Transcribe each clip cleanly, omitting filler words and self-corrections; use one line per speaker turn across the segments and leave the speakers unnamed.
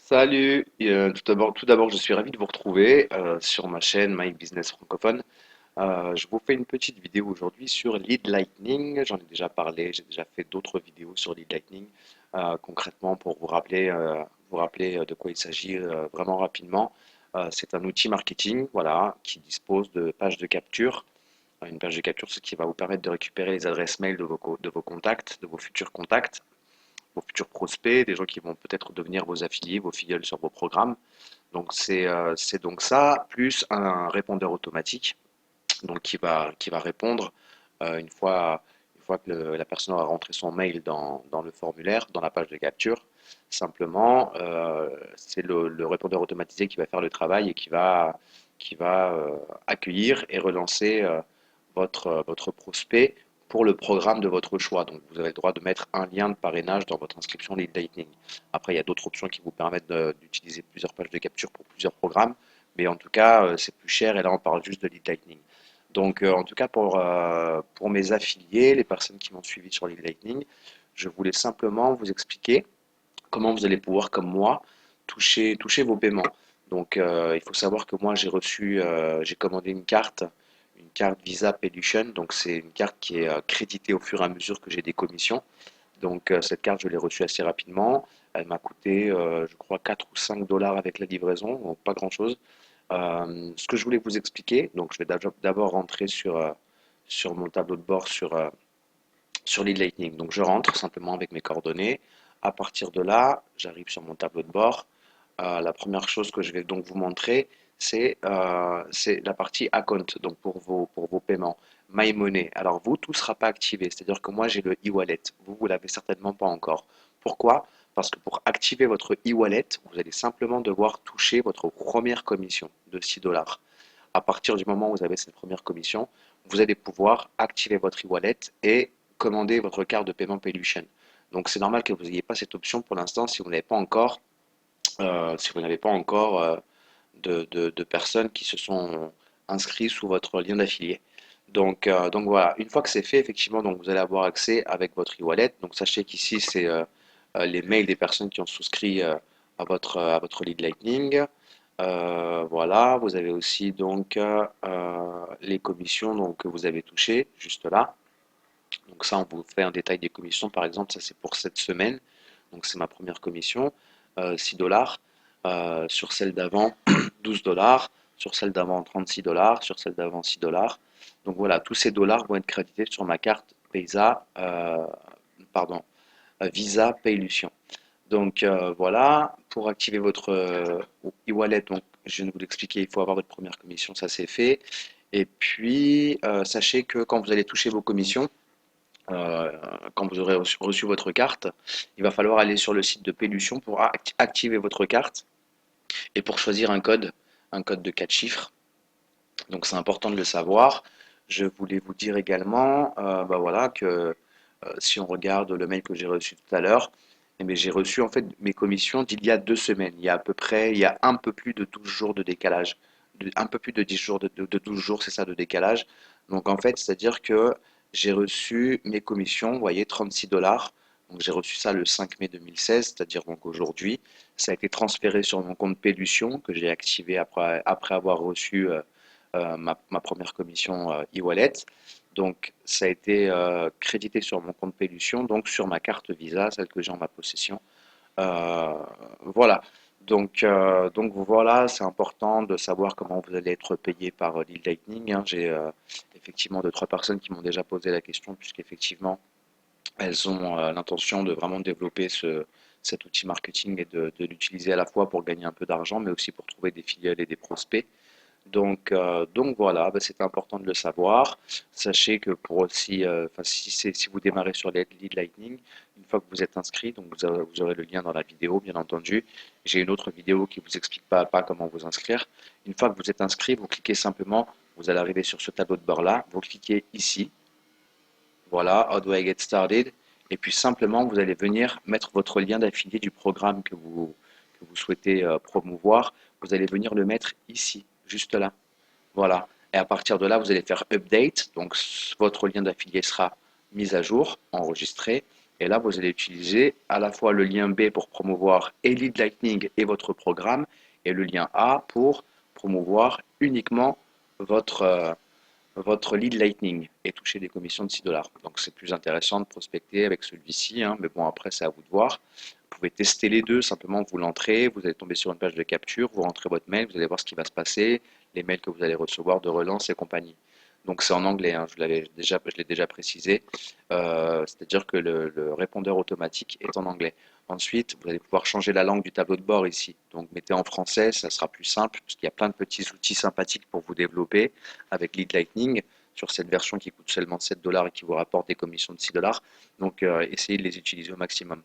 Salut, tout d'abord, je suis ravi de vous retrouver sur ma chaîne My Business Francophone. Je vous fais une petite vidéo aujourd'hui sur Lead Lightning. J'en ai déjà parlé, j'ai déjà fait d'autres vidéos sur Lead Lightning. Concrètement, pour vous rappeler de quoi il s'agit vraiment rapidement, c'est un outil marketing, voilà, qui dispose de pages de capture. Une page de capture, ce qui va vous permettre de récupérer les adresses mail de vos contacts, de vos futurs contacts, vos futurs prospects, des gens qui vont peut-être devenir vos affiliés, vos filleuls sur vos programmes. Donc c'est donc ça, plus un répondeur automatique donc qui va répondre une fois que la personne aura rentré son mail dans le formulaire, dans la page de capture. Simplement, c'est le répondeur automatisé qui va faire le travail et qui va accueillir et relancer votre prospect pour le programme de votre choix. Donc, vous avez le droit de mettre un lien de parrainage dans votre inscription Lead Lightning. Après, il y a d'autres options qui vous permettent d'utiliser plusieurs pages de capture pour plusieurs programmes, mais en tout cas, c'est plus cher et là, on parle juste de Lead Lightning. Donc, en tout cas, pour mes affiliés, les personnes qui m'ont suivi sur Lead Lightning, je voulais simplement vous expliquer comment vous allez pouvoir, comme moi, toucher vos paiements. Donc, il faut savoir que moi, j'ai commandé une carte Visa Palution. Donc, c'est une carte qui est créditée au fur et à mesure que j'ai des commissions. Donc, cette carte, je l'ai reçue assez rapidement. Elle m'a coûté, je crois, 4 ou 5 dollars avec la livraison, donc pas grand-chose. Ce que je voulais vous expliquer, donc je vais d'abord rentrer sur mon tableau de bord sur Lead Lightning. Donc je rentre simplement avec mes coordonnées. À partir de là, j'arrive sur mon tableau de bord. La première chose que je vais donc vous montrer, c'est la partie account, donc pour vos paiements. My Money. Alors vous, tout ne sera pas activé, c'est-à-dire que moi j'ai le e-wallet. Vous l'avez certainement pas encore. Pourquoi? Parce que pour activer votre e-wallet, vous allez simplement devoir toucher votre première commission de 6 dollars. À partir du moment où vous avez cette première commission, vous allez pouvoir activer votre e-wallet et commander votre carte de paiement Palution. Donc c'est normal que vous n'ayez pas cette option pour l'instant si vous n'avez pas encore de personnes qui se sont inscrites sous votre lien d'affilié. Donc voilà, une fois que c'est fait, effectivement, donc vous allez avoir accès avec votre e-wallet. Donc sachez qu'ici, c'est les mails des personnes qui ont souscrit à votre lead Lightning. Voilà, vous avez aussi donc les commissions donc, que vous avez touchées, juste là. Donc ça, on vous fait un détail des commissions. Par exemple, ça c'est pour cette semaine. Donc c'est ma première commission, 6 dollars. Sur celle d'avant, 12 dollars. Sur celle d'avant, 36 dollars. Sur celle d'avant, 6 dollars. Donc voilà, tous ces dollars vont être crédités sur ma carte pardon, Visa Payelution. Donc voilà, pour activer votre e-wallet, donc je viens de vous l'expliquer, il faut avoir votre première commission, ça c'est fait. Et puis sachez que quand vous allez toucher vos commissions, euh, quand vous aurez reçu votre carte, il va falloir aller sur le site de Pélution pour activer votre carte et pour choisir un code de 4 chiffres. Donc c'est important de le savoir. Je voulais vous dire également bah voilà, que si on regarde le mail que j'ai reçu tout à l'heure, eh bien, j'ai reçu en fait mes commissions d'il y a 2 semaines. Il y a un peu plus de 12 jours de décalage. Un peu plus de 10 jours, de 12 jours, c'est ça, de décalage. Donc en fait, c'est-à-dire que j'ai reçu mes commissions, vous voyez, 36 dollars. Donc j'ai reçu ça le 5 mai 2016, c'est-à-dire donc aujourd'hui. Ça a été transféré sur mon compte Pélution que j'ai activé après avoir reçu ma première commission e-wallet. Donc, ça a été crédité sur mon compte Pélution, donc sur ma carte Visa, celle que j'ai en ma possession. Euh, voilà. Donc voilà, c'est important de savoir comment vous allez être payé par Lead Lightning, hein. J'ai effectivement deux, trois personnes qui m'ont déjà posé la question, puisqu'effectivement, elles ont l'intention de vraiment développer cet outil marketing et de l'utiliser à la fois pour gagner un peu d'argent, mais aussi pour trouver des filiales et des prospects. Donc voilà, bah, c'est important de le savoir. Sachez que pour aussi, enfin, si vous démarrez sur les Lead Lightning, une fois que vous êtes inscrit, donc vous aurez le lien dans la vidéo, bien entendu. J'ai une autre vidéo qui vous explique pas à pas comment vous inscrire. Une fois que vous êtes inscrit, vous cliquez simplement, vous allez arriver sur ce tableau de bord là, vous cliquez ici, voilà, How do I get started? Et puis simplement, vous allez venir mettre votre lien d'affilié du programme que vous souhaitez promouvoir. Vous allez venir le mettre ici, juste là. Voilà. Et à partir de là, vous allez faire update. Donc, votre lien d'affilié sera mis à jour, enregistré. Et là, vous allez utiliser à la fois le lien B pour promouvoir et Lead Lightning et votre programme, et le lien A pour promouvoir uniquement votre, votre lead lightning et toucher des commissions de 6 dollars. Donc c'est plus intéressant de prospecter avec celui-ci, hein, mais bon après c'est à vous de voir. Vous pouvez tester les deux, simplement vous l'entrez, vous allez tomber sur une page de capture, vous rentrez votre mail, vous allez voir ce qui va se passer, les mails que vous allez recevoir de relance et compagnie. Donc c'est en anglais, hein, je l'ai déjà précisé. C'est-à-dire que le répondeur automatique est en anglais. Ensuite, vous allez pouvoir changer la langue du tableau de bord ici. Donc mettez en français, ça sera plus simple, parce qu'il y a plein de petits outils sympathiques pour vous développer avec Lead Lightning sur cette version qui coûte seulement 7 dollars et qui vous rapporte des commissions de 6 dollars. Donc essayez de les utiliser au maximum.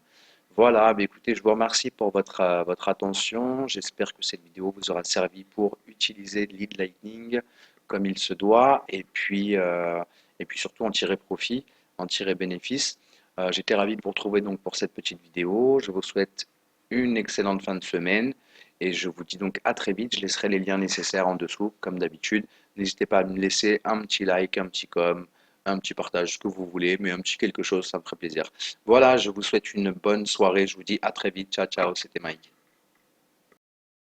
Voilà, bah écoutez, je vous remercie pour votre attention. J'espère que cette vidéo vous aura servi pour utiliser Lead Lightning comme il se doit et puis surtout en tirer profit, en tirer bénéfice. J'étais ravi de vous retrouver donc pour cette petite vidéo. Je vous souhaite une excellente fin de semaine et je vous dis donc à très vite. Je laisserai les liens nécessaires en dessous comme d'habitude. N'hésitez pas à me laisser un petit like, un petit com, un petit partage, ce que vous voulez, mais un petit quelque chose, ça me ferait plaisir. Voilà, je vous souhaite une bonne soirée. Je vous dis à très vite. Ciao, ciao, c'était Mike.